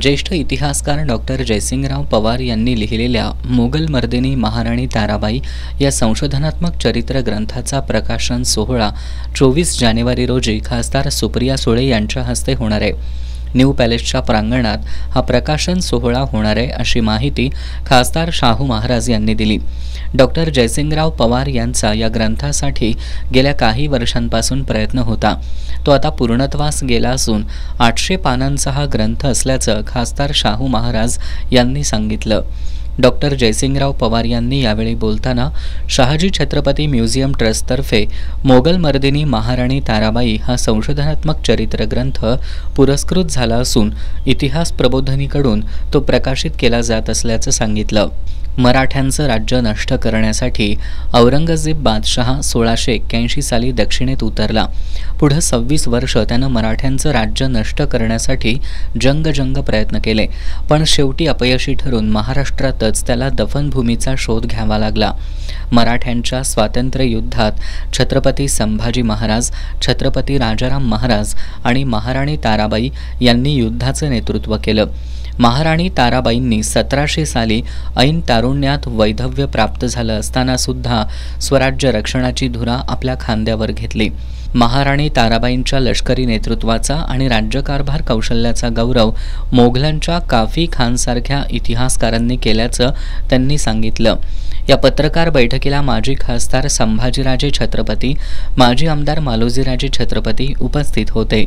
ज्येष्ठ इतिहासकार डॉक्टर जयसिंगराव पवार यांनी लिहिलेल्या मोगल मर्दिनी महाराणी ताराबाई या संशोधनात्मक चरित्र ग्रंथाचा प्रकाशन सोहळा 24 जानेवारी रोजी खासदार सुप्रिया सुळे यांच्या हस्ते होणार आहे। न्यू पॅलेसच्या प्रांगणात हा प्रकाशन सोहळा होणार आहे अशी माहिती खासदार शाहू महाराज यांनी दिली। डॉक्टर जयसिंगराव पवार यांचा या ग्रंथासाठी गेल्या काही वर्षांपासून प्रयत्न होता, तो आता पूर्णत्वास गेला असून 800 पानांचा हा ग्रंथ असल्याचं खासदार शाहू महाराज यांनी सांगितलं। डॉक्टर जयसिंगराव पवार यांनी यावेळी बोलताना शहाजी छत्रपती म्युझियम ट्रस्टतर्फे मोगल मर्दिनी महाराणी ताराबाई हा संशोधनात्मक चरित्र ग्रंथ पुरस्कृत झाला असून इतिहास प्रबोधिनीकडून तो प्रकाशित केला जात असल्याचं सांगितलं। मराठ्यांचं राज्य नष्ट करण्यासाठी औरंगजेब बादशहा 1681 साली दक्षिणेत उतरला। पुढे 26 वर्ष त्यानं मराठ्यांचं राज्य नष्ट करण्यासाठी जंग प्रयत्न केले, पण शेवटी अपयशी ठरून महाराष्ट्रातच त्याला दफनभूमीचा शोध घ्यावा लागला। मराठ्यांच्या स्वातंत्र्य युद्धात छत्रपती संभाजी महाराज, छत्रपती राजाराम महाराज आणि महाराणी ताराबाई यांनी युद्धाचं नेतृत्व केलं। महाराणी ताराबाईंनी 1700 साली ऐन तारुण्यात वैधव्य प्राप्त झालं असताना सुद्धा स्वराज्य रक्षणाची धुरा आपल्या खांद्यावर घेतली। महाराणी ताराबाईंच्या लष्करी नेतृत्वाचा आणि राज्यकारभार कौशल्याचा गौरव मोगलांच्या काफी खानसारख्या इतिहासकारांनी केल्याचं त्यांनी सांगितलं। या पत्रकार बैठकीला माजी खासदार संभाजीराजे छत्रपती, माजी आमदार मालोजीराजे छत्रपती उपस्थित होते।